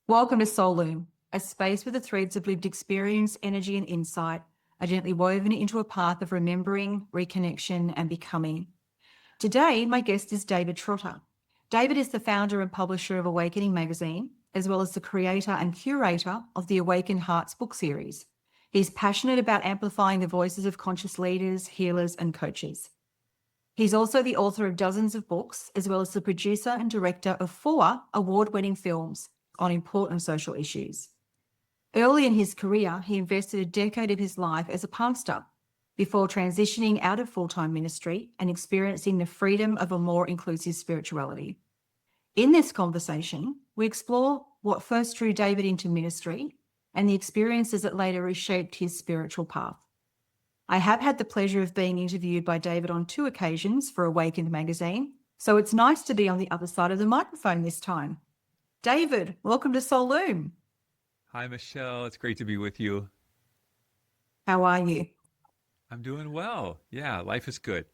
Welcome to Soul Loom, a space where the threads of lived experience, energy, and insight are gently woven into a path of remembering, reconnection, and becoming. Today, my guest is David Trotter. David is the founder and publisher of Awakening magazine, as well as the creator and curator of the Awakened Hearts book series. He's passionate about amplifying the voices of conscious leaders, healers, and coaches. He's also the author of dozens of books, as well as the producer and director of 4 award-winning films on important social issues. Early in his career, he invested a decade of his life as a pastor before transitioning out of full-time ministry and experiencing the freedom of a more inclusive spirituality. In this conversation, we explore what first drew David into ministry and the experiences that later reshaped his spiritual path. I have had the pleasure of being interviewed by David on 2 occasions for Awakened magazine, so it's nice to be on the other side of the microphone this time. David, welcome to Soul Loom. Hi, Michelle. It's great to be with you. How are you? I'm doing well. Yeah, life is good.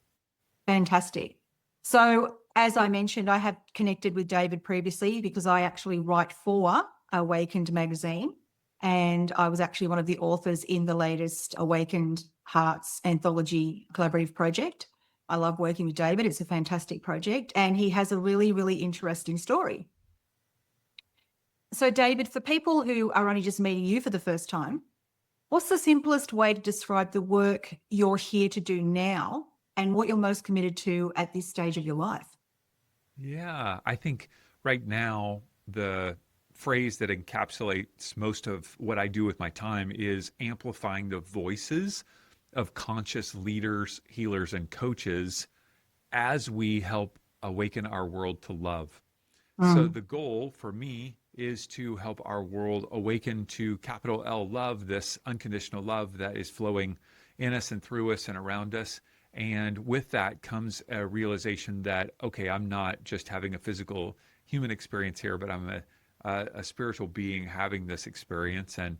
Fantastic. So, as I mentioned, I have connected with David previously because I actually write for Awakened magazine, and I was actually one of the authors in the latest Awakened Hearts anthology collaborative project. I love working with David. It's a fantastic project, and he has a really, really interesting story. So, David, for people who are only just meeting you for the first time, what's the simplest way to describe the work you're here to do now and what you're most committed to at this stage of your life? Yeah, I think right now the phrase that encapsulates most of what I do with my time is amplifying the voices of conscious leaders, healers, and coaches as we help awaken our world to love. So the goal for me is to help our world awaken to capital L love, this unconditional love that is flowing in us and through us and around us. And with that comes a realization that, okay, I'm not just having a physical human experience here, but I'm a spiritual being having this experience. And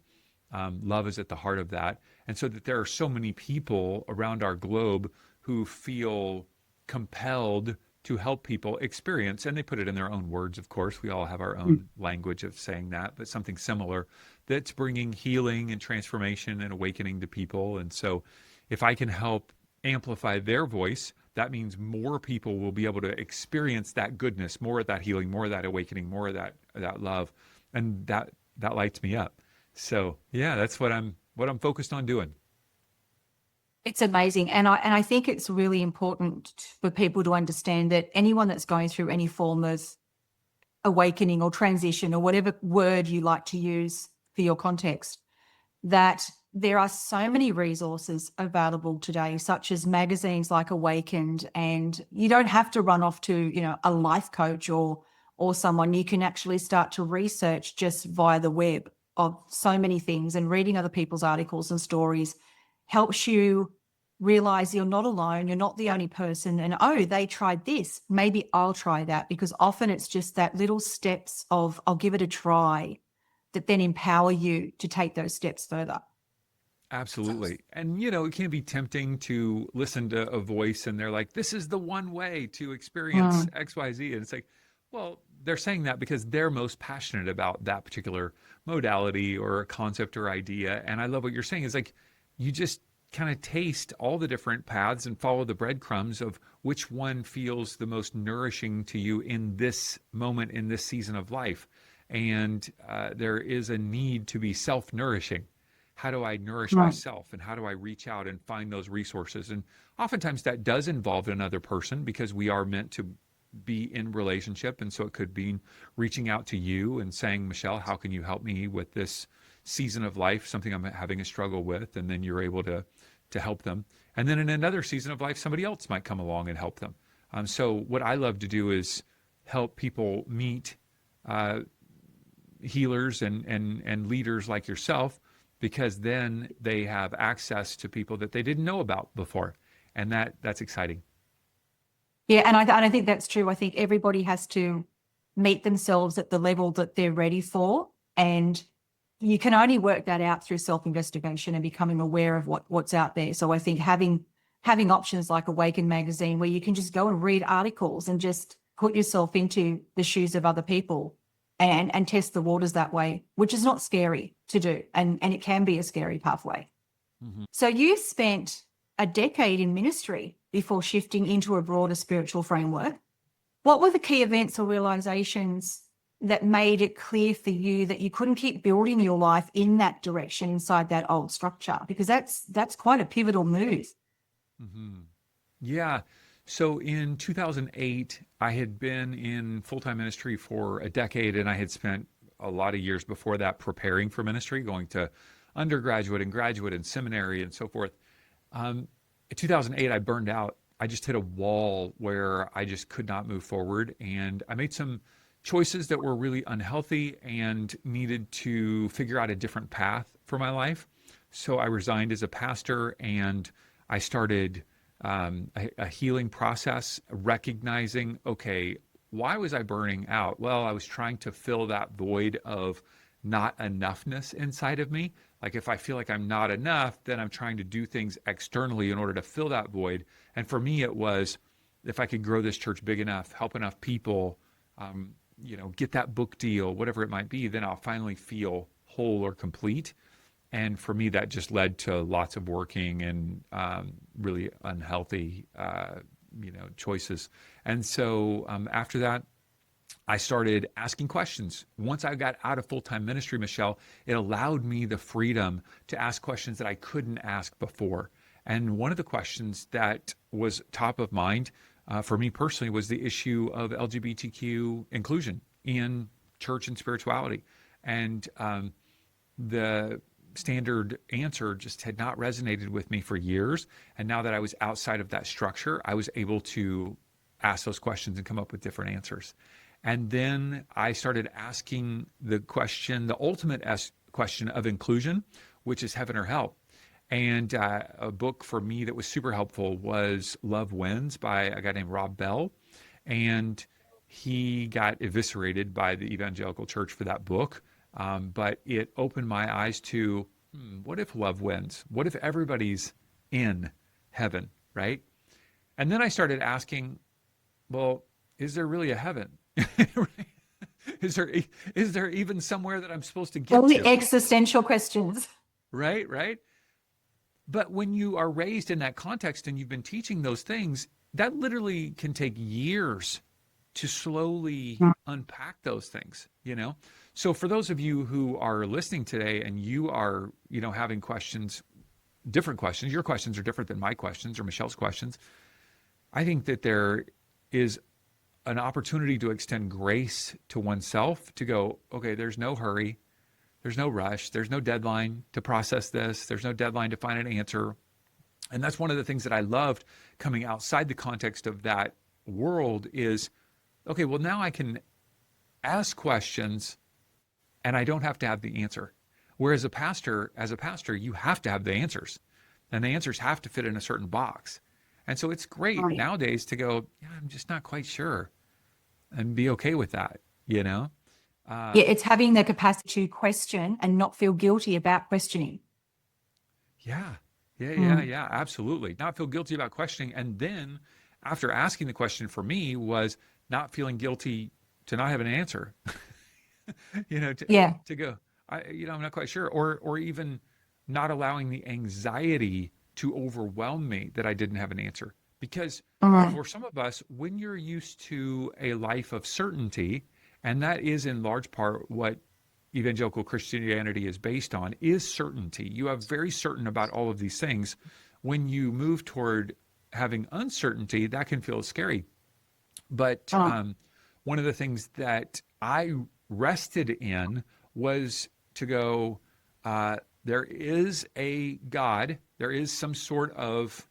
love is at the heart of that. And so that there are so many people around our globe who feel compelled to help people experience, and they put it in their own words, of course. We all have our own language of saying that, but something similar that's bringing healing and transformation and awakening to people. And so if I can help amplify their voice, that means more people will be able to experience that goodness, more of that healing, more of that awakening, more of that love. And that lights me up. So yeah, that's what I'm focused on doing. It's amazing. And I think it's really important for people to understand that anyone that's going through any form of awakening or transition or whatever word you like to use for your context, that there are so many resources available today, such as magazines like Awakened, and you don't have to run off to, a life coach or someone. You can actually start to research just via the web of so many things, and reading other people's articles and stories helps you realize you're not alone, you're not the only person, and they tried this, maybe I'll try that, because often it's just that little steps of I'll give it a try that then empower you to take those steps further. Absolutely. And, it can be tempting to listen to a voice and they're like, this is the one way to experience XYZ. And it's like, well, they're saying that because they're most passionate about that particular modality or concept or idea. And I love what you're saying is like, you just kind of taste all the different paths and follow the breadcrumbs of which one feels the most nourishing to you in this moment, in this season of life. And there is a need to be self-nourishing. How do I nourish myself, and how do I reach out and find those resources? And oftentimes that does involve another person because we are meant to be in relationship. And so it could be reaching out to you and saying, Michelle, how can you help me with this season of life, something I'm having a struggle with? And then you're able to help them. And then in another season of life, somebody else might come along and help them. So what I love to do is help people meet healers and leaders like yourself, because then they have access to people that they didn't know about before. And that's exciting. Yeah, and I think that's true. I think everybody has to meet themselves at the level that they're ready for. And you can only work that out through self-investigation and becoming aware of what's out there. So I think having options like Awaken magazine, where you can just go and read articles and just put yourself into the shoes of other people and test the waters that way, which is not scary to do. And it can be a scary pathway. Mhm. So you spent a decade in ministry before shifting into a broader spiritual framework. What were the key events or realizations that made it clear for you that you couldn't keep building your life in that direction inside that old structure? Because that's quite a pivotal move. Mhm. Yeah. So in 2008, I had been in full-time ministry for a decade, and I had spent a lot of years before that preparing for ministry, going to undergraduate and graduate and seminary and so forth. In 2008, I burned out. I just hit a wall where I just could not move forward. And I made some choices that were really unhealthy and needed to figure out a different path for my life. So I resigned as a pastor, and I started a healing process, recognizing, okay, why was I burning out? Well, I was trying to fill that void of not enoughness inside of me. Like if I feel like I'm not enough, then I'm trying to do things externally in order to fill that void. And for me, it was if I could grow this church big enough, help enough people, get that book deal, whatever it might be, then I'll finally feel whole or complete. And for me, that just led to lots of working and really unhealthy, choices. And so after that, I started asking questions. Once I got out of full-time ministry, Michelle, it allowed me the freedom to ask questions that I couldn't ask before. And one of the questions that was top of mind for me personally was the issue of LGBTQ inclusion in church and spirituality. And the standard answer just had not resonated with me for years. And now that I was outside of that structure, I was able to ask those questions and come up with different answers. And then I started asking the question, the ultimate question of inclusion, which is heaven or hell. And a book for me that was super helpful was Love Wins by a guy named Rob Bell. And he got eviscerated by the evangelical church for that book. But it opened my eyes to, what if love wins? What if everybody's in heaven, right? And then I started asking, well, is there really a heaven? Is there even somewhere that I'm supposed to get All the to? existential questions. Right. But when you are raised in that context and you've been teaching those things, that literally can take years to slowly unpack those things, So for those of you who are listening today and you are, having questions, different questions, your questions are different than my questions or Michelle's questions. I think that there is an opportunity to extend grace to oneself to go, okay, there's no hurry. There's no rush. There's no deadline to process this. There's no deadline to find an answer. And that's one of the things that I loved coming outside the context of that world is, okay, well, now I can ask questions and I don't have to have the answer. Whereas as a pastor, you have to have the answers and the answers have to fit in a certain box. And so it's great nowadays to go, yeah, I'm just not quite sure and be okay with that, It's having the capacity to question and not feel guilty about questioning. Yeah, absolutely. Not feel guilty about questioning. And then after asking the question for me was not feeling guilty to not have an answer, to go, I'm not quite sure. Or even not allowing the anxiety to overwhelm me that I didn't have an answer. Because for some of us, when you're used to a life of certainty, and that is in large part what evangelical Christianity is based on, is certainty. You are very certain about all of these things. When you move toward having uncertainty, that can feel scary. But one of the things that I rested in was to go, there is a God, there is some sort of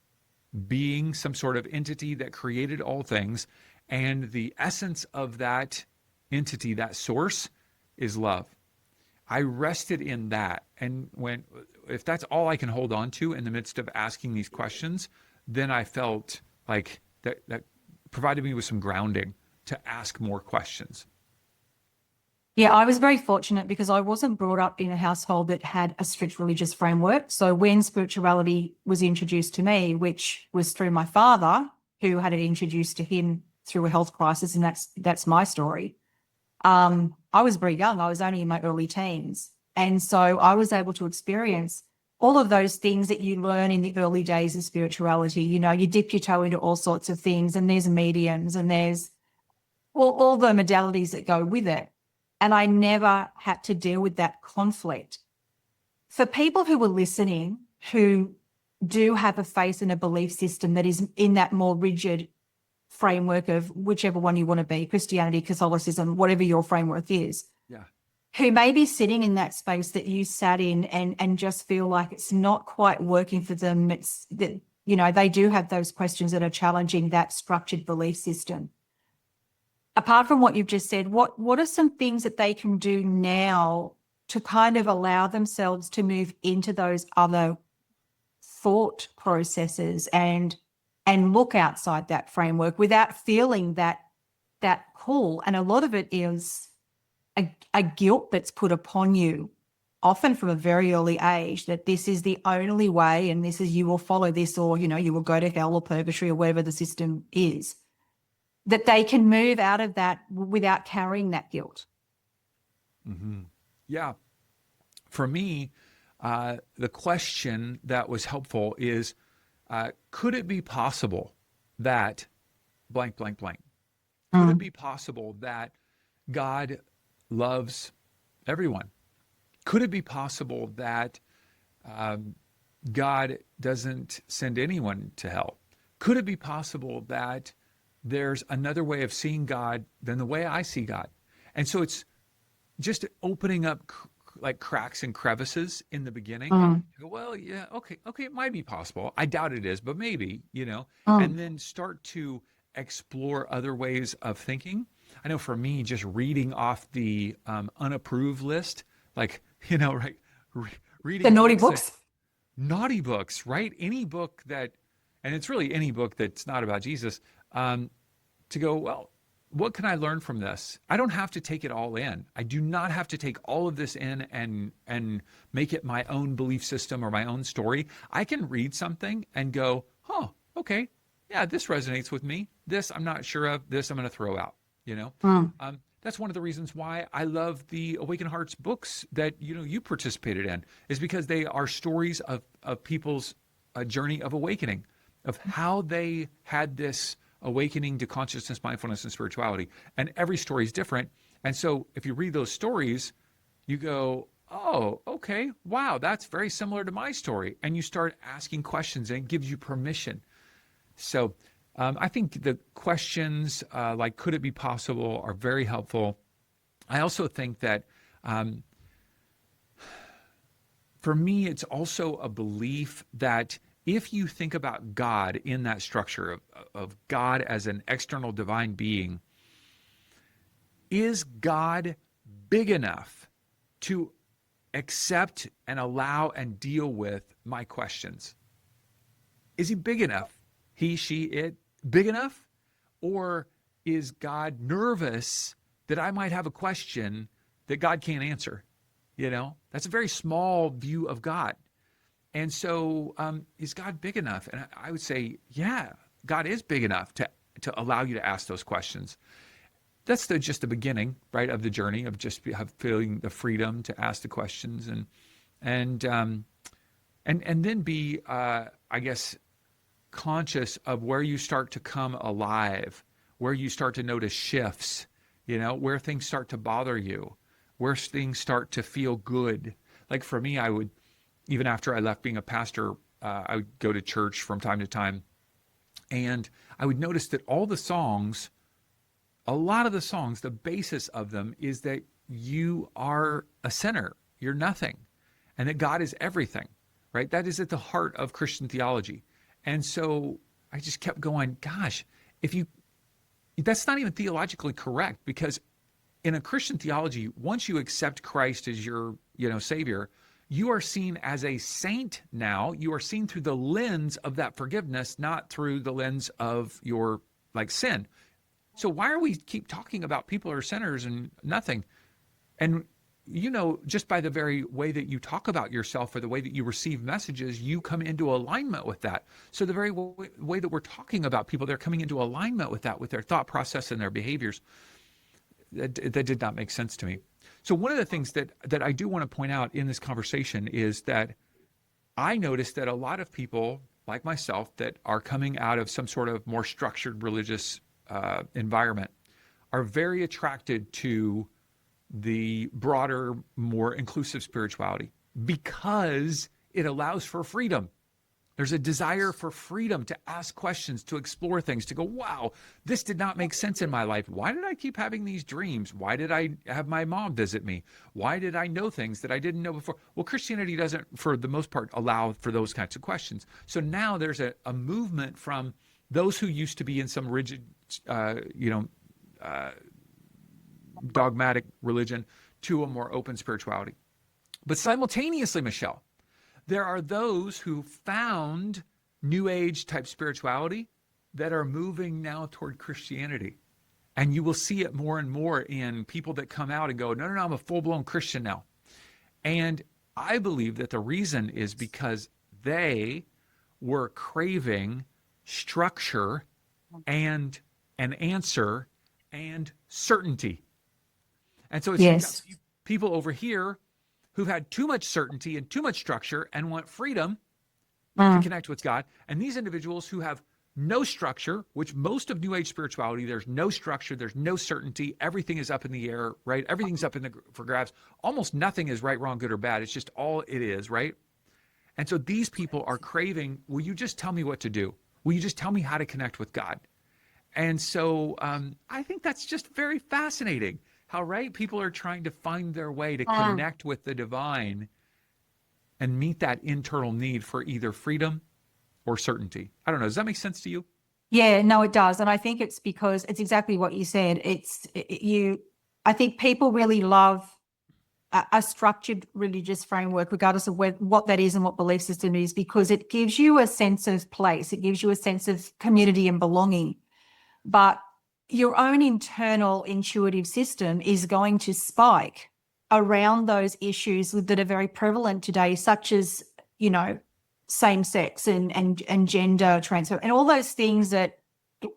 being, some sort of entity that created all things, and the essence of that entity, that source, is love. I rested in that, and if that's all I can hold on to in the midst of asking these questions, then I felt like that provided me with some grounding to ask more questions. Yeah, I was very fortunate because I wasn't brought up in a household that had a strict religious framework. So when spirituality was introduced to me, which was through my father, who had it introduced to him through a health crisis, and that's my story. I was very young. I was only in my early teens. And so I was able to experience all of those things that you learn in the early days of spirituality. You know, you dip your toe into all sorts of things, and there's mediums, and there's all the modalities that go with it. And I never had to deal with that conflict. For people who were listening, who do have a faith and a belief system that is in that more rigid framework of whichever one you want to be, Christianity, Catholicism, whatever your framework is, Yeah. who may be sitting in that space that you sat in and just feel like it's not quite working for them. It's that, you know, they do have those questions that are challenging that structured belief system. Apart from what you've just said, what are some things that they can do now to kind of allow themselves to move into those other thought processes and look outside that framework without feeling that pull? And a lot of it is a guilt that's put upon you, often from a very early age, that this is the only way, and this is, you will follow this, or, you know, you will go to hell or purgatory or whatever the system is, that they can move out of that without carrying that guilt. Mm-hmm. Yeah. For me, the question that was helpful is, could it be possible that blank, blank, blank? Could it be possible that God loves everyone? Could it be possible that God doesn't send anyone to hell? Could it be possible that there's another way of seeing God than the way I see God? And so it's just opening up like cracks and crevices in the beginning. Go, well, yeah, okay, it might be possible. I doubt it is, but maybe, you know, and then start to explore other ways of thinking. I know for me, just reading off the unapproved list, like, you know, right, reading The naughty books. Naughty books, right? Any book that, and it's really any book that's not about Jesus, to go, well, what can I learn from this? I don't have to take it all in. I do not have to take all of this in and make it my own belief system or my own story. I can read something and go, oh, okay, yeah, this resonates with me. This I'm not sure of. This I'm going to throw out. You know, that's one of the reasons why I love the Awakened Hearts books that, you know, you participated in, is because they are stories of people's journey of awakening, of how they had this awakening to consciousness, mindfulness, and spirituality. And every story is different. And so if you read those stories, you go, oh, okay, wow, that's very similar to my story. And you start asking questions, and it gives you permission. So I think the questions like, could it be possible, are very helpful. I also think that for me, it's also a belief that if you think about God in that structure of God as an external divine being, is God big enough to accept and allow and deal with my questions? Is he big enough? He, she, it, big enough? Or is God nervous that I might have a question that God can't answer? You know, that's a very small view of God. And so is God big enough? And I would say, yeah, God is big enough to allow you to ask those questions. That's just the beginning, right, of the journey of just feeling the freedom to ask the questions and then be, I guess, conscious of where you start to come alive, where you start to notice shifts, you know, where things start to bother you, where things start to feel good. Like for me, I would, even after I left being a pastor, I would go to church from time to time, and I would notice that all the songs, a lot of the songs, the basis of them is that you are a sinner, you're nothing, and that God is everything, right? That is at the heart of Christian theology. And so I just kept going, gosh, that's not even theologically correct, because in a Christian theology, once you accept Christ as your, Savior, you are seen as a saint now. You are seen through the lens of that forgiveness, not through the lens of your sin. So why are we keep talking about people are sinners and nothing? And just by the very way that you talk about yourself or the way that you receive messages, you come into alignment with that. So the very way that we're talking about people, they're coming into alignment with that, with their thought process and their behaviors. that did not make sense to me. So one of the things that I do want to point out in this conversation is that I noticed that a lot of people like myself that are coming out of some sort of more structured religious environment are very attracted to the broader, more inclusive spirituality because it allows for freedom. There's a desire for freedom to ask questions, to explore things, to go, wow, this did not make sense in my life. Why did I keep having these dreams? Why did I have my mom visit me? Why did I know things that I didn't know before? Well, Christianity doesn't, for the most part, allow for those kinds of questions. So now there's a movement from those who used to be in some rigid, dogmatic religion to a more open spirituality. But simultaneously, Michelle, there are those who found New Age type spirituality that are moving now toward Christianity. And you will see it more and more in people that come out and go, no, I'm a full-blown Christian now. And I believe that the reason is because they were craving structure and an answer and certainty. And so it's people over here who've had too much certainty and too much structure and want freedom to connect with God. And these individuals who have no structure, which most of New Age spirituality, there's no structure, there's no certainty, everything is up in the air, right? Everything's up for grabs. Almost nothing is right, wrong, good, or bad. It's just all it is, right? And so these people are craving, will you just tell me what to do? Will you just tell me how to connect with God? And so I think that's just very fascinating how, right, people are trying to find their way to connect with the divine and meet that internal need for either freedom or certainty. I don't know. Does that make sense to you? Yeah, no, it does. And I think it's because it's exactly what you said. I think people really love a structured religious framework, regardless of what that is and what belief system is, because it gives you a sense of place. It gives you a sense of community and belonging. But your own internal intuitive system is going to spike around those issues that are very prevalent today, such as, same sex and gender transfer and all those things that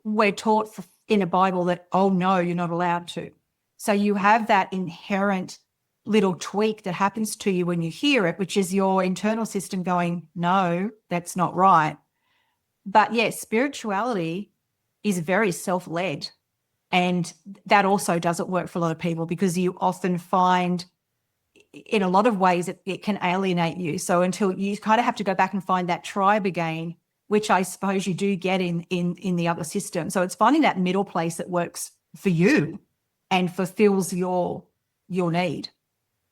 we're taught in a Bible that, oh no, you're not allowed to. So you have that inherent little tweak that happens to you when you hear it, which is your internal system going, no, that's not right. But yes, spirituality is very self-led. And that also doesn't work for a lot of people because you often find in a lot of ways it can alienate you. So until you kind of have to go back and find that tribe again, which I suppose you do get in the other system. So it's finding that middle place that works for you and fulfills your need.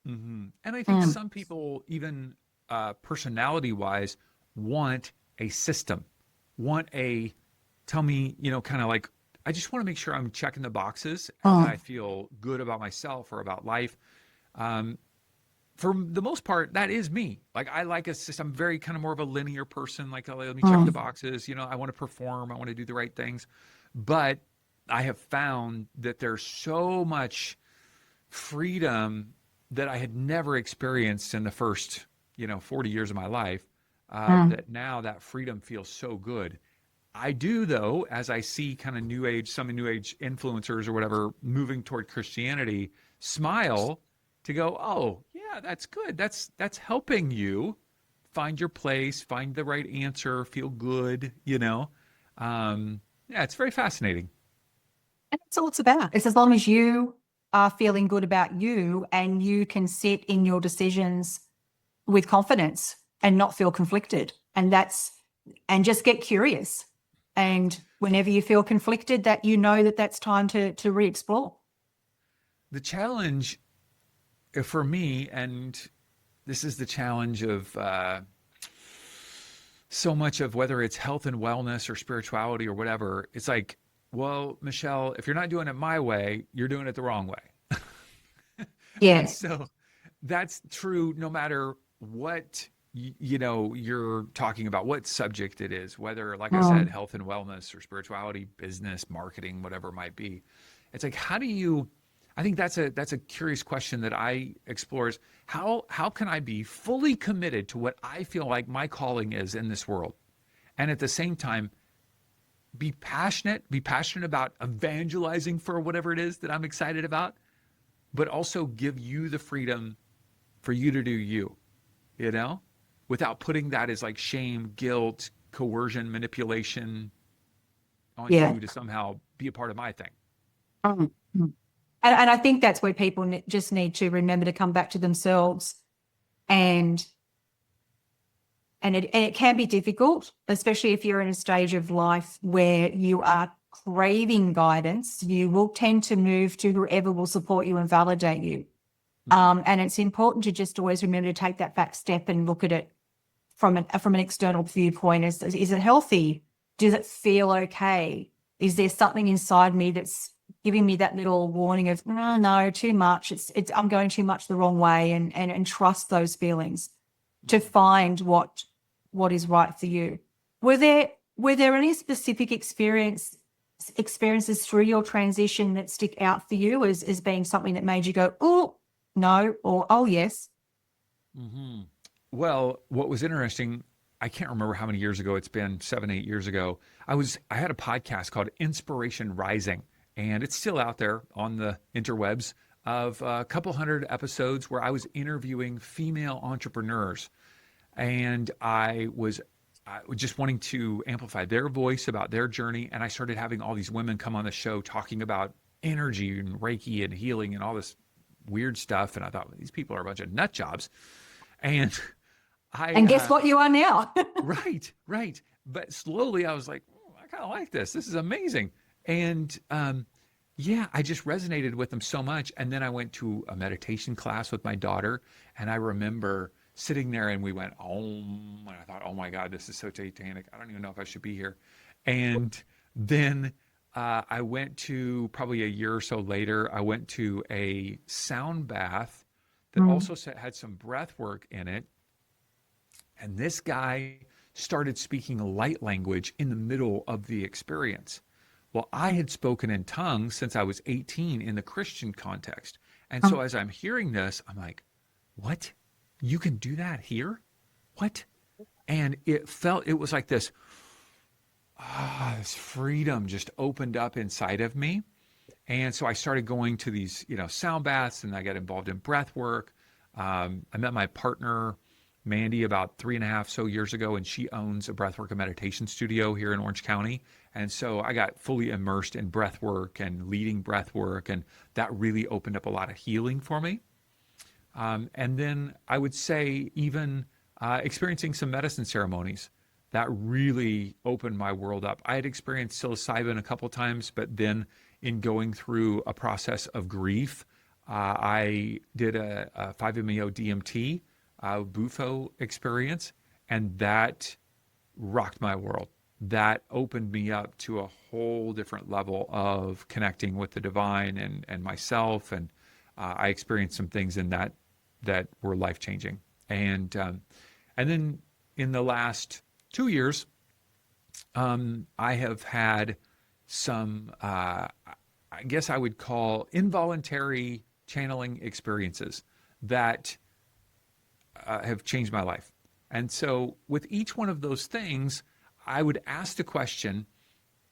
Mm-hmm. And I think some people, even personality-wise, want a system, tell me, kind of like, I just want to make sure I'm checking the boxes and I feel good about myself or about life. For the most part, that is me. Like I like a system. I'm very kind of more of a linear person. Like, let me check the boxes. I want to perform. I want to do the right things. But I have found that there's so much freedom that I had never experienced in the first, 40 years of my life, that now that freedom feels so good. I do, though, as I see kind of some New Age influencers or whatever moving toward Christianity, smile to go, oh, yeah, that's good. That's helping you find your place, find the right answer, feel good, Yeah, it's very fascinating. And that's all it's about. It's as long as you are feeling good about you and you can sit in your decisions with confidence and not feel conflicted. And just get curious. And whenever you feel conflicted, that that's time to re-explore. The challenge for me, and this is the challenge of so much of whether it's health and wellness or spirituality or whatever, it's like, well, Michelle, if you're not doing it my way, you're doing it the wrong way. Yes. So that's true no matter what you're talking about, what subject it is, whether, like I said, health and wellness or spirituality, business, marketing, whatever it might be. It's like, I think that's a curious question that I explore is how can I be fully committed to what I feel like my calling is in this world, and at the same time be passionate about evangelizing for whatever it is that I'm excited about, but also give you the freedom for you to do you, you know, without putting that as like shame, guilt, coercion, manipulation on Yeah. you to somehow be a part of my thing. Mm. Mm. And I think that's where people just need to remember to come back to themselves, and it can be difficult, especially if you're in a stage of life where you are craving guidance. You will tend to move to whoever will support you and validate you. And it's important to just always remember to take that back step and look at it from an external viewpoint. Is it healthy? Does it feel okay? Is there something inside me that's giving me that little warning of no, too much? It's I'm going too much the wrong way, and trust those feelings to find what is right for you. Were there any specific experiences through your transition that stick out for you as being something that made you go, oh no, or oh yes? Mm-hmm. Well, what was interesting, I can't remember how many years ago it's been, 7, 8 years ago. I had a podcast called Inspiration Rising, and it's still out there on the interwebs, of a couple hundred episodes where I was interviewing female entrepreneurs, and I was just wanting to amplify their voice about their journey. And I started having all these women come on the show talking about energy and Reiki and healing and all this weird stuff. And I thought, these people are a bunch of nut jobs. And And guess what you are now? right, right. But slowly I was like, I kind of like this. This is amazing. And yeah, I just resonated with them so much. And then I went to a meditation class with my daughter, and I remember sitting there and we went, oh, and I thought, oh my God, this is so satanic. I don't even know if I should be here. And then I went to, probably a year or so later, I went to a sound bath that also had some breath work in it. And this guy started speaking light language in the middle of the experience. Well, I had spoken in tongues since I was 18 in the Christian context. And so as I'm hearing this, I'm like, what? You can do that here? What? And it was like this freedom just opened up inside of me. And so I started going to these, sound baths, and I got involved in breath work. I met my partner, Mandy, about 3.5 years ago, and she owns a breathwork and meditation studio here in Orange County. And so I got fully immersed in breathwork and leading breathwork, and that really opened up a lot of healing for me. And then I would say even experiencing some medicine ceremonies, that really opened my world up. I had experienced psilocybin a couple times, but then in going through a process of grief, I did a 5-MeO DMT, Bufo experience, and that rocked my world. That opened me up to a whole different level of connecting with the divine and myself. And I experienced some things in that were life-changing. And then in the last 2 years, I have had some, I guess I would call involuntary channeling experiences that have changed my life. And so with each one of those things, I would ask the question,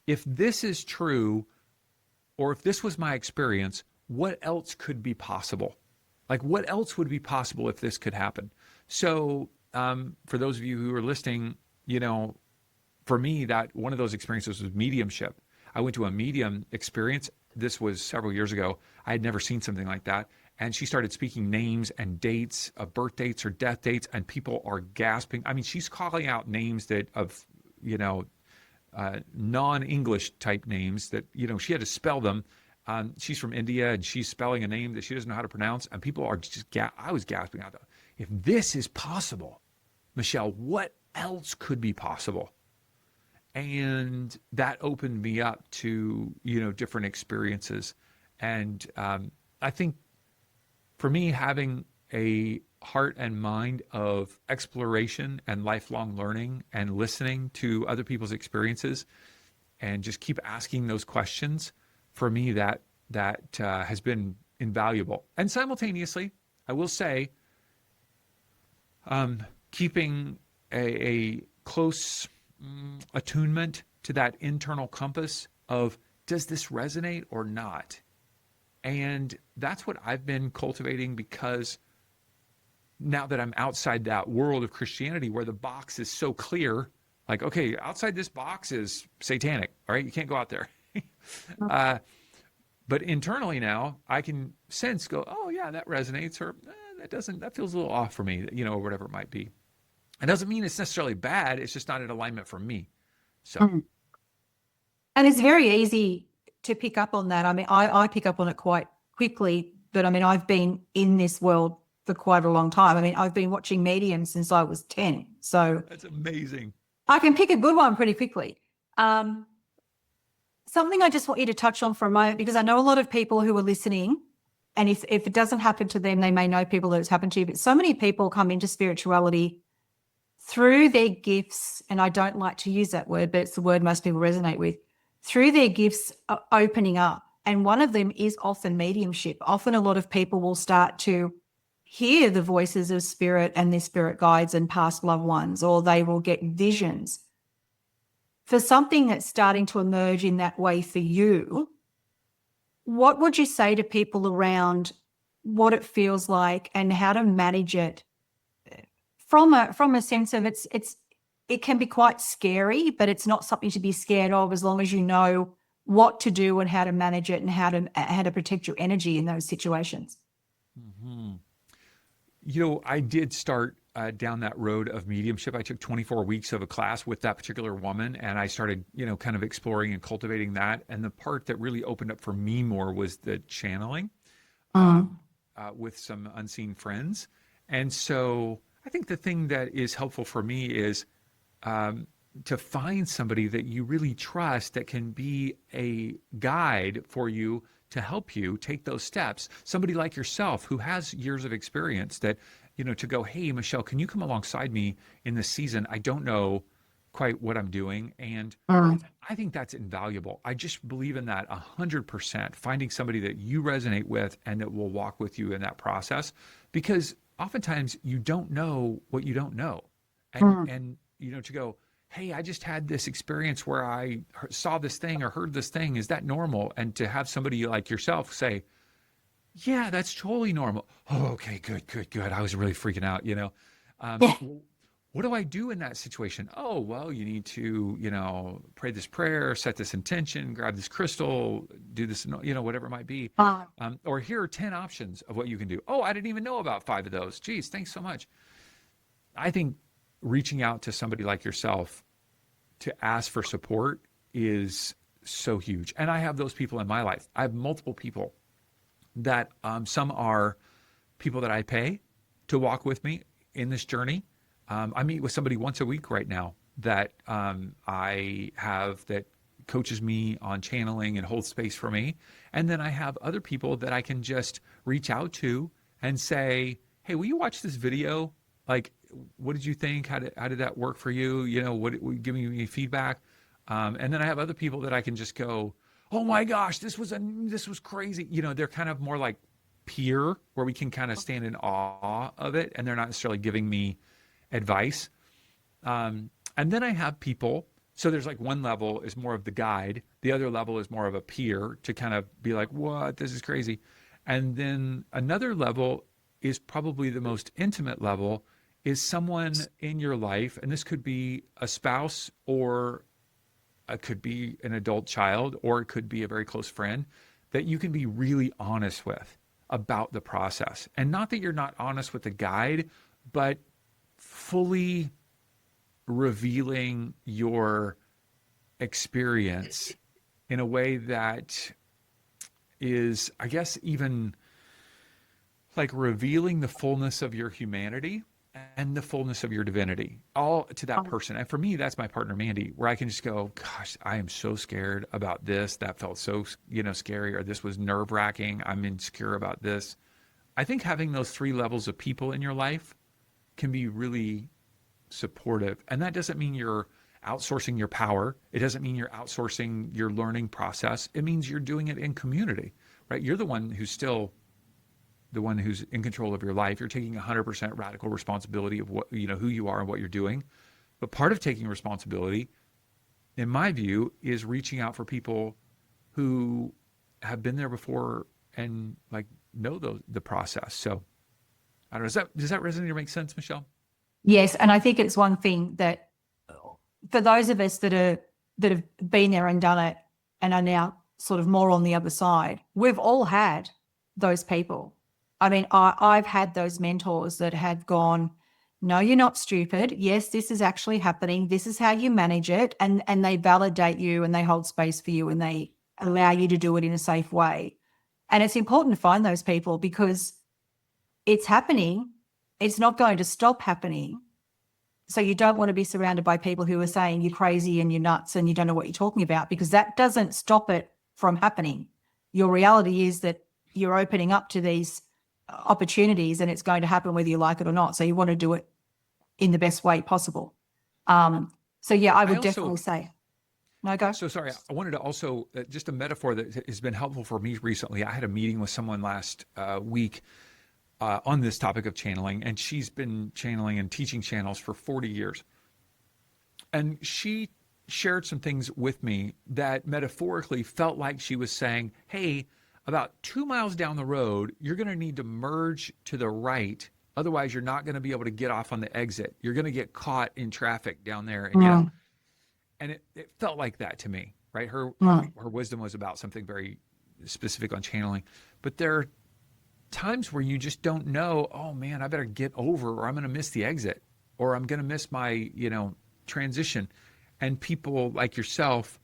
if this is true, or if this was my experience, what else could be possible? Like, what else would be possible if this could happen? So for those of you who are listening, for me, that one of those experiences was mediumship. I went to a medium experience. This was several years ago. I had never seen something like that. And she started speaking names and dates of birth dates or death dates, and people are gasping. I mean, she's calling out names of non-English type names that, she had to spell them. She's from India, and she's spelling a name that she doesn't know how to pronounce. And people are just, I was gasping out. If this is possible, Michelle, what else could be possible? And that opened me up to, different experiences. And I think for me, having a heart and mind of exploration and lifelong learning and listening to other people's experiences and just keep asking those questions, for me, that has been invaluable. And simultaneously, I will say, keeping a close attunement to that internal compass of, does this resonate or not? And that's what I've been cultivating, because now that I'm outside that world of Christianity where the box is so clear, like, okay, outside this box is satanic, all right? You can't go out there. uh, but internally now, I can sense, go, oh yeah, that resonates, or that feels a little off for me, or whatever it might be. It doesn't mean it's necessarily bad. It's just not in alignment for me. So, And it's very easy to pick up on that. I mean, I pick up on it quite quickly, but I mean, I've been in this world for quite a long time. I mean, I've been watching Medium since I was 10. So that's amazing. I can pick a good one pretty quickly. Something I just want you to touch on for a moment, because I know a lot of people who are listening, and if it doesn't happen to them, they may know people that it's happened to, but so many people come into spirituality through their gifts, and I don't like to use that word, but it's the word most people resonate with, through their gifts opening up. And one of them is often mediumship. Often a lot of people will start to hear the voices of spirit and their spirit guides and past loved ones, or they will get visions. For something that's starting to emerge in that way for you, what would you say to people around what it feels like and how to manage it from a sense of it can be quite scary, but it's not something to be scared of as long as you know what to do and how to manage it and how to protect your energy in those situations? Mm-hmm. I did start down that road of mediumship. I took 24 weeks of a class with that particular woman, and I started, kind of exploring and cultivating that. And the part that really opened up for me more was the channeling with some unseen friends. And so I think the thing that is helpful for me is to find somebody that you really trust that can be a guide for you to help you take those steps. Somebody like yourself who has years of experience that, to go, hey, Michelle, can you come alongside me in this season? I don't know quite what I'm doing. And I think that's invaluable. I just believe in that 100%, finding somebody that you resonate with and that will walk with you in that process, because oftentimes you don't know what you don't know. And to go, hey, I just had this experience where I saw this thing or heard this thing. Is that normal? And to have somebody like yourself say, yeah, that's totally normal. Oh, okay, good. I was really freaking out, What do I do in that situation? Oh, well, you need to, pray this prayer, set this intention, grab this crystal, do this, whatever it might be. Or here are 10 options of what you can do. Oh, I didn't even know about 5 of those. Geez, thanks so much. I think reaching out to somebody like yourself to ask for support is so huge. And I have those people in my life. I have multiple people that some are people that I pay to walk with me in this journey. I meet with somebody once a week right now that I have that coaches me on channeling and holds space for me. And then I have other people that I can just reach out to and say, hey, will you watch this video? Like, what did you think? How did that work for you? Give me any feedback. And then I have other people that I can just go, oh my gosh, this was crazy. They're kind of more like peer, where we can kind of stand in awe of it, and they're not necessarily giving me advice. And then I have people, so there's like one level is more of the guide. The other level is more of a peer to kind of be like, what, this is crazy. And then another level is probably the most intimate level, is someone in your life, and this could be a spouse, or it could be an adult child, or it could be a very close friend, that you can be really honest with about the process. And not that you're not honest with the guide, but fully revealing your experience in a way that is, I guess, even like revealing the fullness of your humanity and the fullness of your divinity, all to that person. And for me, that's my partner, Mandy, where I can just go, gosh, I am so scared about this. That felt so, scary, or this was nerve wracking. I'm insecure about this. I think having those 3 levels of people in your life can be really supportive. And that doesn't mean you're outsourcing your power. It doesn't mean you're outsourcing your learning process. It means you're doing it in community, right? You're the one who's still the one who's in control of your life. You're taking 100% radical responsibility of what, who you are and what you're doing. But part of taking responsibility, in my view, is reaching out for people who have been there before and like know the process. So I don't know. Does that resonate or make sense, Michelle? Yes, and I think it's one thing that for those of us that have been there and done it and are now sort of more on the other side, we've all had those people. I mean, I've had those mentors that have gone, no, you're not stupid. Yes, this is actually happening. This is how you manage it. And they validate you and they hold space for you and they allow you to do it in a safe way. And it's important to find those people because it's happening. It's not going to stop happening. So you don't want to be surrounded by people who are saying you're crazy and you're nuts and you don't know what you're talking about, because that doesn't stop it from happening. Your reality is that you're opening up to these opportunities and it's going to happen whether you like it or not. So you want to do it in the best way possible. So yeah, I would definitely say, no, go. So sorry, I wanted to also, just a metaphor that has been helpful for me recently. I had a meeting with someone last week on this topic of channeling, and she's been channeling and teaching channels for 40 years. And she shared some things with me that metaphorically felt like she was saying, hey, about 2 miles down the road, you're going to need to merge to the right. Otherwise, you're not going to be able to get off on the exit. You're going to get caught in traffic down there. And, and it felt like that to me, right? Her wisdom was about something very specific on channeling. But there are times where you just don't know, oh man, I better get over or I'm going to miss the exit or I'm going to miss my, transition. And people like yourself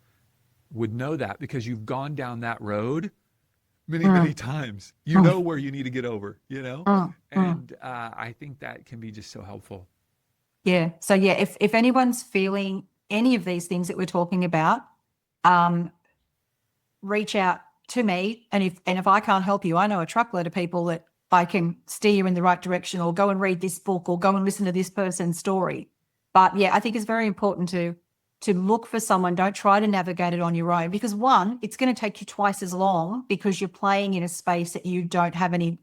would know that because you've gone down that road many times. You know where you need to get over, and I think that can be just so helpful. Yeah. So yeah, if anyone's feeling any of these things that we're talking about, reach out to me. And if I can't help you, I know a truckload of people that I can steer you in the right direction, or go and read this book or go and listen to this person's story. But yeah, I think it's very important to look for someone. Don't try to navigate it on your own, because one, it's going to take you twice as long because you're playing in a space that you don't have any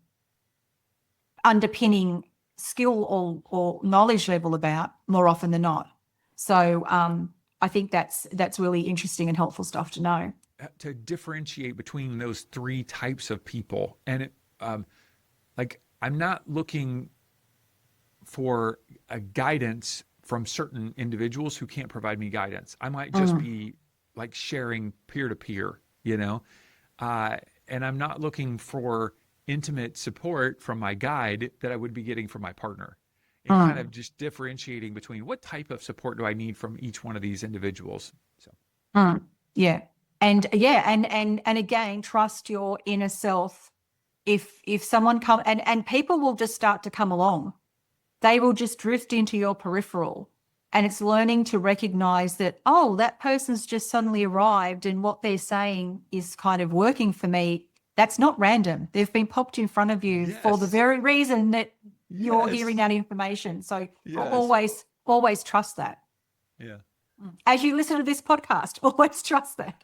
underpinning skill or knowledge level about more often than not. So I think that's really interesting and helpful stuff to know. To differentiate between those three types of people. And I'm not looking for a guidance from certain individuals who can't provide me guidance. I might just be like sharing peer to peer, and I'm not looking for intimate support from my guide that I would be getting from my partner. And kind of just differentiating between what type of support do I need from each one of these individuals. So yeah. And again, trust your inner self. If someone comes and people will just start to come along, they will just drift into your peripheral, and it's learning to recognize that, oh, that person's just suddenly arrived and what they're saying is kind of working for me. That's not random. They've been popped in front of you for the very reason that you're hearing that information. So always trust that. Yeah. As you listen to this podcast, always trust that.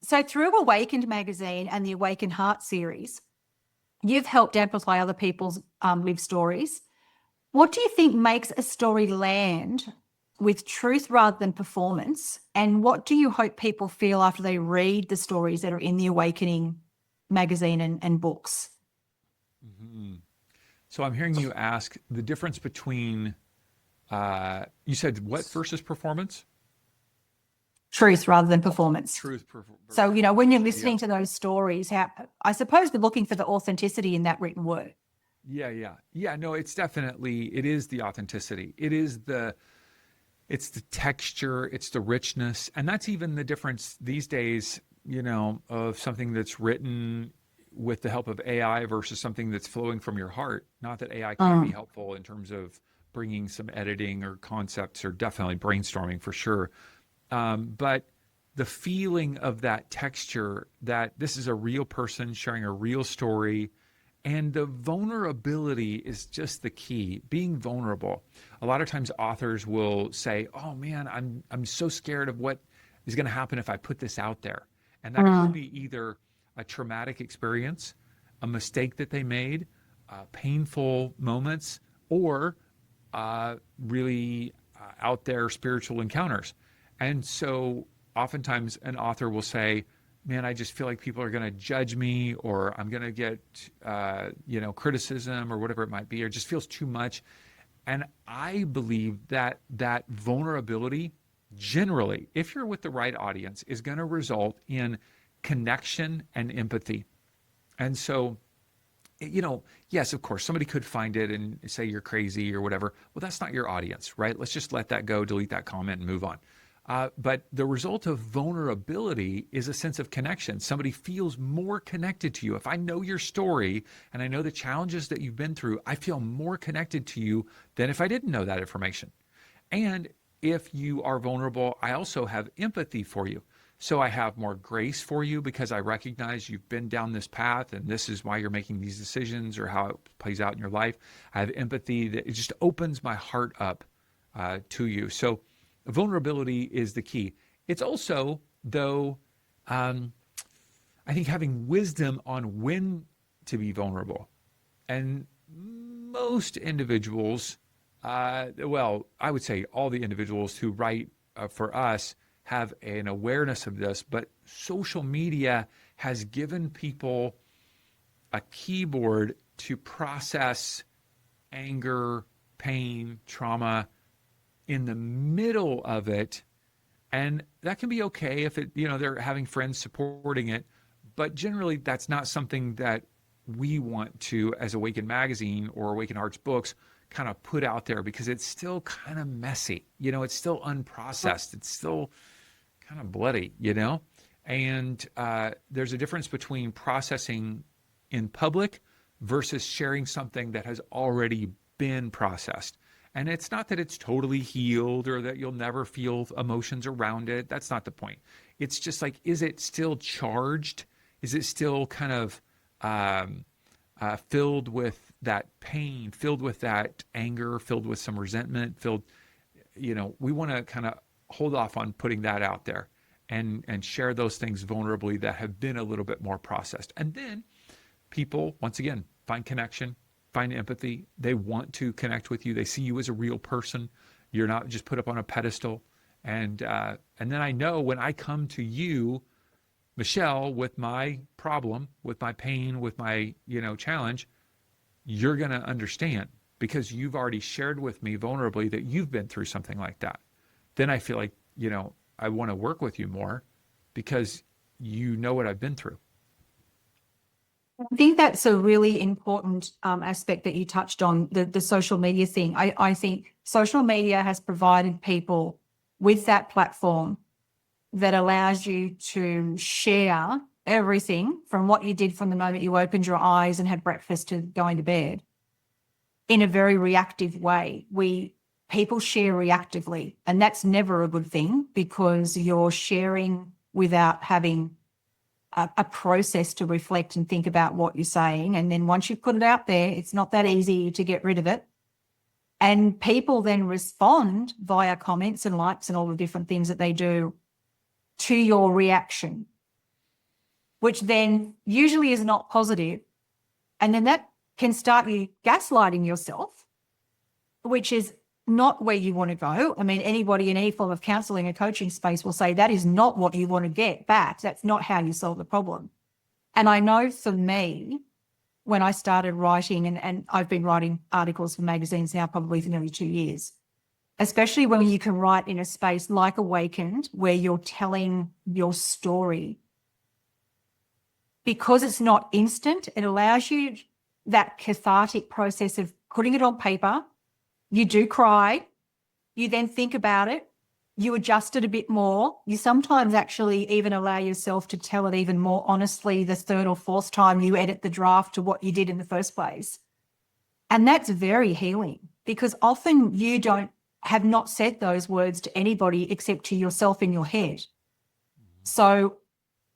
So through Awakened magazine and the Awakened Heart series, you've helped amplify other people's lived stories. What do you think makes a story land with truth rather than performance? And what do you hope people feel after they read the stories that are in the Awakening magazine and books? Mm-hmm. So I'm hearing you ask the difference between, you said what versus performance? Truth rather than performance. Truth. So, when you're listening to those stories, I suppose we're looking for the authenticity in that written word. Yeah. No, it is the authenticity. It's the texture, it's the richness. And that's even the difference these days, of something that's written with the help of AI versus something that's flowing from your heart. Not that AI can be helpful in terms of bringing some editing or concepts, or definitely brainstorming for sure. But the feeling of that texture, that this is a real person sharing a real story, and the vulnerability is just the key. Being vulnerable. A lot of times authors will say, oh man, I'm so scared of what is going to happen if I put this out there. And that could be either a traumatic experience, a mistake that they made, painful moments, or really out there spiritual encounters. And so oftentimes an author will say, man, I just feel like people are going to judge me, or I'm going to get, criticism or whatever it might be, or it just feels too much. And I believe that that vulnerability, generally, if you're with the right audience, is going to result in connection and empathy. And so, yes, of course, somebody could find it and say you're crazy or whatever. Well, that's not your audience, right? Let's just let that go, delete that comment, and move on. But the result of vulnerability is a sense of connection. Somebody feels more connected to you. If I know your story and I know the challenges that you've been through, I feel more connected to you than if I didn't know that information. And if you are vulnerable, I also have empathy for you. So I have more grace for you because I recognize you've been down this path and this is why you're making these decisions or how it plays out in your life. I have empathy that it just opens my heart up to you. So vulnerability is the key. It's also, though, I think having wisdom on when to be vulnerable. And most individuals, I would say all the individuals who write for us have an awareness of this, but social media has given people a keyboard to process anger, pain, trauma in the middle of it. And that can be okay if they're having friends supporting it, but generally that's not something that we want to, as Awaken Magazine or Awaken Arts Books, kind of put out there because it's still kind of messy. It's still unprocessed. It's still kind of bloody, and there's a difference between processing in public versus sharing something that has already been processed. And it's not that it's totally healed or that you'll never feel emotions around it. That's not the point. It's just like, is it still charged? Is it still kind of filled with that pain, filled with that anger, filled with some resentment, we want to kind of hold off on putting that out there and share those things vulnerably that have been a little bit more processed. And then people, once again, find connection, find empathy. They want to connect with you. They see you as a real person. You're not just put up on a pedestal. And then I know when I come to you, Michelle, with my problem, with my pain, with my, challenge, you're going to understand because you've already shared with me vulnerably that you've been through something like that. Then I feel like, I want to work with you more because you know what I've been through. I think that's a really important aspect that you touched on, the social media thing. I think social media has provided people with that platform that allows you to share everything from what you did from the moment you opened your eyes and had breakfast to going to bed in a very reactive way. People share reactively, and that's never a good thing because you're sharing without having a process to reflect and think about what you're saying. And then once you put it out there, it's not that easy to get rid of it. And people then respond via comments and likes and all the different things that they do to your reaction, which then usually is not positive. And then that can start you gaslighting yourself, which is not where you want to go. I mean, anybody in any form of counseling or coaching space will say that is not what you want to get back. That's not how you solve the problem. And I know for me, when I started writing, and I've been writing articles for magazines now probably for nearly 2 years, especially when you can write in a space like Awakened where you're telling your story. Because it's not instant, it allows you that cathartic process of putting it on paper. You do cry, you then think about it, you adjust it a bit more. You sometimes actually even allow yourself to tell it even more honestly the third or fourth time you edit the draft to what you did in the first place. And that's very healing because often you have not said those words to anybody except to yourself in your head. So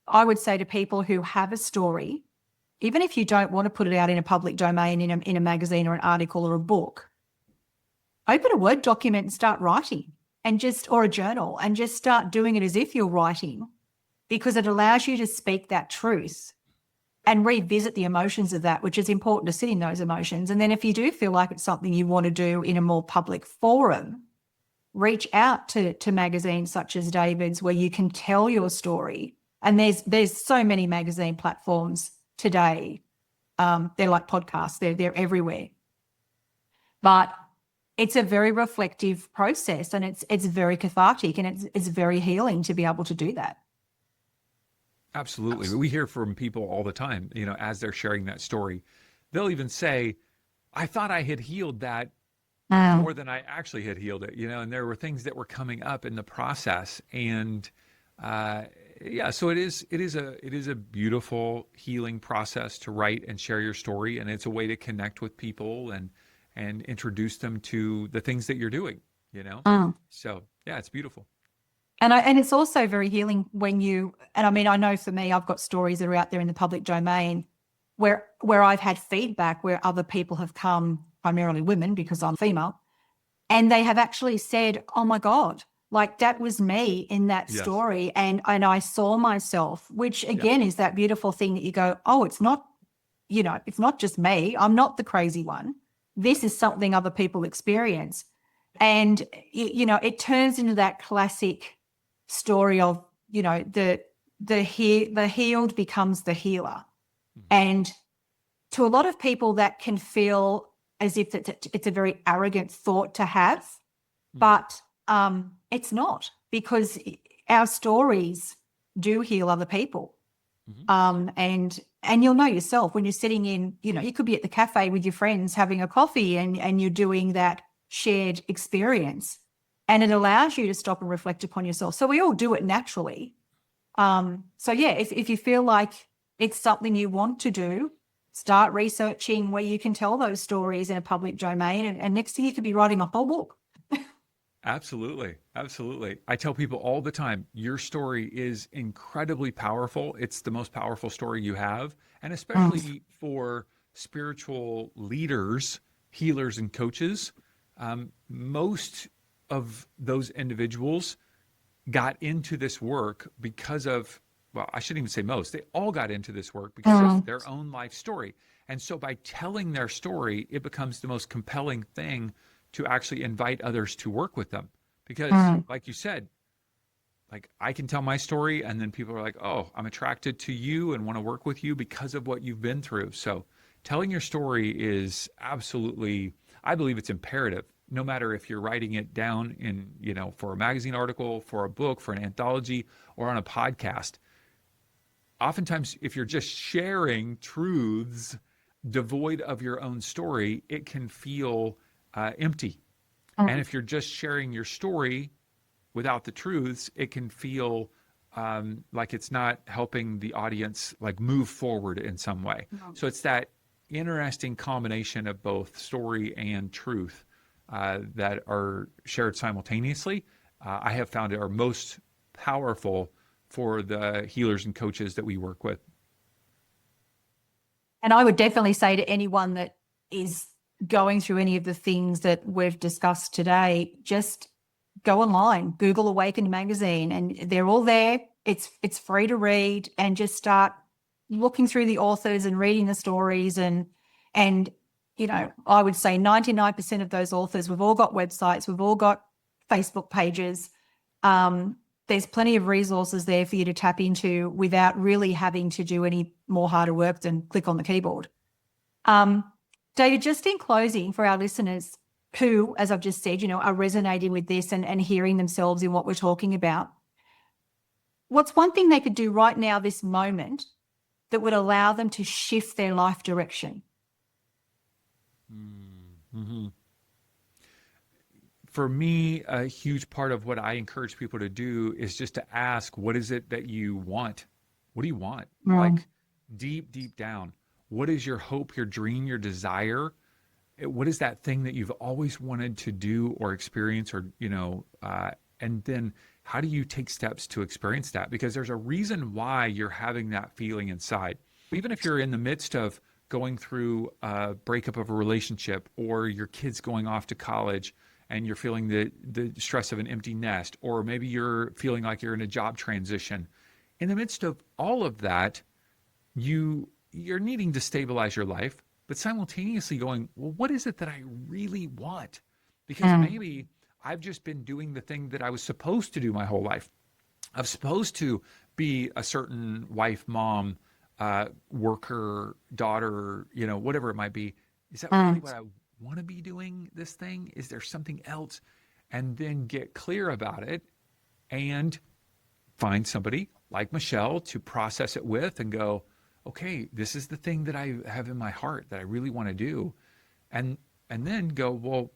I would say to people who have a story, even if you don't want to put it out in a public domain, in a magazine or an article or a book, open a Word document and start writing or a journal and just start doing it as if you're writing because it allows you to speak that truth and revisit the emotions of that, which is important to sit in those emotions. And then if you do feel like it's something you want to do in a more public forum, reach out to magazines such as David's where you can tell your story And there's so many magazine platforms today. They're like podcasts. They're everywhere. But it's a very reflective process, and it's very cathartic, and it's very healing to be able to do that. Absolutely. We hear from people all the time, as they're sharing that story. They'll even say, I thought I had healed that more than I actually had healed it, and there were things that were coming up in the process. And so it is a beautiful healing process to write and share your story. And it's a way to connect with people and introduce them to the things that you're doing, So yeah, it's beautiful. And it's also very healing when I know for me, I've got stories that are out there in the public domain where I've had feedback where other people have come, primarily women because I'm female, and they have actually said, oh my God, like that was me in that story. And I saw myself, which again is that beautiful thing that you go, oh, it's not, it's not just me. I'm not the crazy one. This is something other people experience. And, it turns into that classic story of, the healed becomes the healer. And to a lot of people that can feel as if it's a very arrogant thought to have, but it's not, because our stories do heal other people. And you'll know yourself when you're sitting in, you could be at the cafe with your friends having a coffee and you're doing that shared experience, and it allows you to stop and reflect upon yourself. So we all do it naturally. If you feel like it's something you want to do, start researching where you can tell those stories in a public domain, and next thing you could be writing a whole book. Absolutely. Absolutely. I tell people all the time, your story is incredibly powerful. It's the most powerful story you have. And especially for spiritual leaders, healers, and coaches, most of those individuals got into this work because of, well, I shouldn't even say most, they all got into this work because of their own life story. And so by telling their story, it becomes the most compelling thing to actually invite others to work with them. Because like you said, like I can tell my story and then people are like, oh, I'm attracted to you and want to work with you because of what you've been through. So telling your story is absolutely, I believe it's imperative, no matter if you're writing it down in, for a magazine article, for a book, for an anthology, or on a podcast. Oftentimes, if you're just sharing truths devoid of your own story, it can feel empty. And if you're just sharing your story without the truths, it can feel like it's not helping the audience like move forward in some way. So it's that interesting combination of both story and truth that are shared simultaneously. I have found are most powerful for the healers and coaches that we work with. And I would definitely say to anyone that is going through any of the things that we've discussed today, just go online, Google Awakened Magazine, and they're all there. It's free to read, and just start looking through the authors and reading the stories. And I would say 99% of those authors, we've all got websites, we've all got Facebook pages. There's plenty of resources there for you to tap into without really having to do any more harder work than click on the keyboard. David, just in closing, for our listeners who, as I've just said, are resonating with this and hearing themselves in what we're talking about, what's one thing they could do right now, this moment, that would allow them to shift their life direction? For me, a huge part of what I encourage people to do is just to ask, what is it that you want? What do you want? Like deep, deep down, what is your hope, your dream, your desire? What is that thing that you've always wanted to do or experience, or, and then how do you take steps to experience that? Because there's a reason why you're having that feeling inside. Even if you're in the midst of going through a breakup of a relationship, or your kids going off to college and you're feeling the stress of an empty nest, or maybe you're feeling like you're in a job transition. In the midst of all of that, you're needing to stabilize your life, but simultaneously going, well, what is it that I really want? Because maybe I've just been doing the thing that I was supposed to do my whole life. I was supposed to be a certain wife, mom, worker, daughter, whatever it might be. Is that really what I want to be doing this thing? Is there something else? And then get clear about it and find somebody like Michelle to process it with and go, okay, this is the thing that I have in my heart that I really want to do. And then go, well,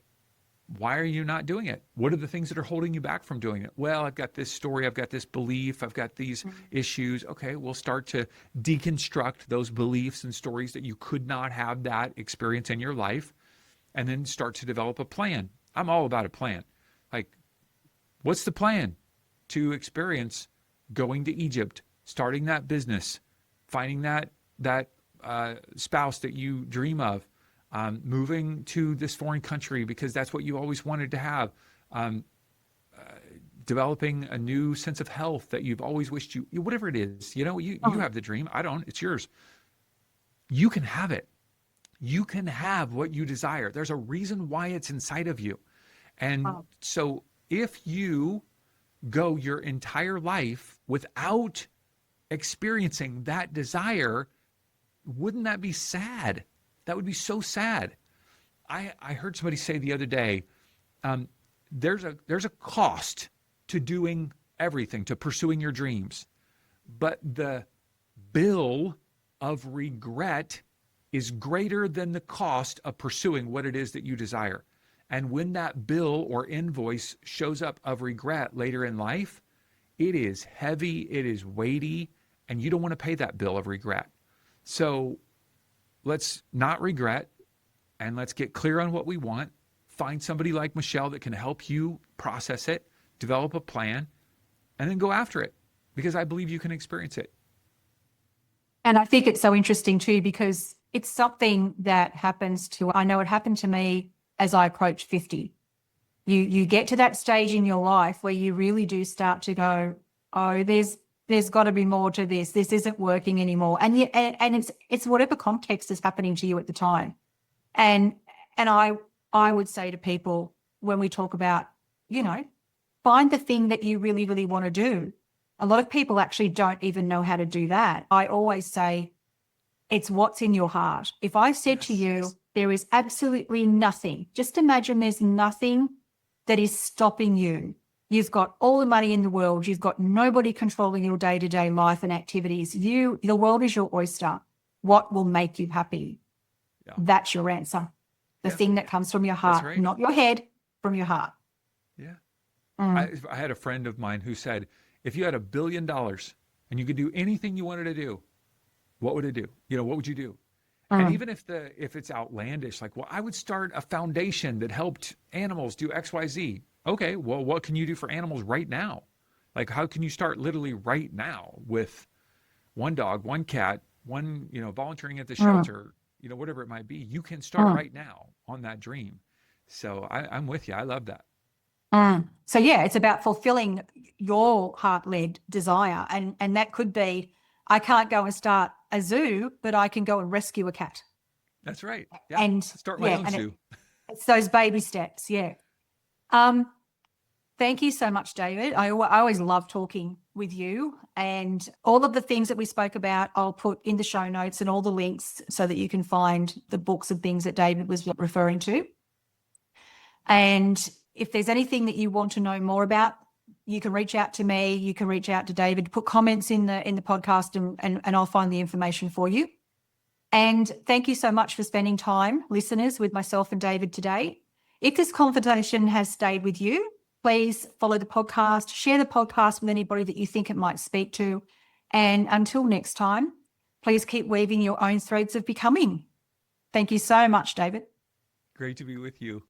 why are you not doing it? What are the things that are holding you back from doing it? Well, I've got this story, I've got this belief, I've got these issues. Okay, we'll start to deconstruct those beliefs and stories that you could not have that experience in your life, and then start to develop a plan. I'm all about a plan. Like, what's the plan to experience going to Egypt, starting that business, finding that spouse that you dream of, moving to this foreign country because that's what you always wanted to have, developing a new sense of health that you've always wished whatever it is, you have the dream. I don't, it's yours. You can have it. You can have what you desire. There's a reason why it's inside of you. And so if you go your entire life without experiencing that desire, wouldn't that be sad? That would be so sad. I heard somebody say the other day, there's a cost to doing everything, to pursuing your dreams, but the bill of regret is greater than the cost of pursuing what it is that you desire. And when that bill or invoice shows up of regret later in life, it is heavy, it is weighty, and you don't want to pay that bill of regret. So let's not regret, and let's get clear on what we want. Find somebody like Michelle that can help you process it, develop a plan, and then go after it, because I believe you can experience it. And I think it's so interesting too, because it's something that I know it happened to me as I approached 50. You get to that stage in your life where you really do start to go, oh, there's got to be more to this. This isn't working anymore. And it's whatever context is happening to you at the time. And I would say to people when we talk about, find the thing that you really, really want to do. A lot of people actually don't even know how to do that. I always say it's what's in your heart. If I said to you, there is absolutely nothing, just imagine there's nothing that is stopping you. You've got all the money in the world. You've got nobody controlling your day-to-day life and activities. The world is your oyster. What will make you happy? Yeah. That's your answer. The thing that comes from your heart, right. Not your head, from your heart. Yeah. I had a friend of mine who said, if you had $1 billion and you could do anything you wanted to do, what would it do? What would you do? And even if it's outlandish, like, well, I would start a foundation that helped animals do X, Y, Z. Okay, well, what can you do for animals right now? Like, how can you start literally right now with one dog, one cat, one, volunteering at the shelter, whatever it might be? You can start right now on that dream. So I'm with you. I love that. So yeah, it's about fulfilling your heart-led desire. And that could be, I can't go and start a zoo, but I can go and rescue a cat. That's right. Yeah. And start my own zoo. It's those baby steps. Yeah. Thank you so much, David. I always love talking with you, and all of the things that we spoke about, I'll put in the show notes and all the links so that you can find the books and things that David was referring to. And if there's anything that you want to know more about, you can reach out to me, you can reach out to David, put comments in the podcast and I'll find the information for you. And thank you so much for spending time, listeners, with myself and David today. If this conversation has stayed with you, please follow the podcast, share the podcast with anybody that you think it might speak to. And until next time, please keep weaving your own threads of becoming. Thank you so much, David. Great to be with you.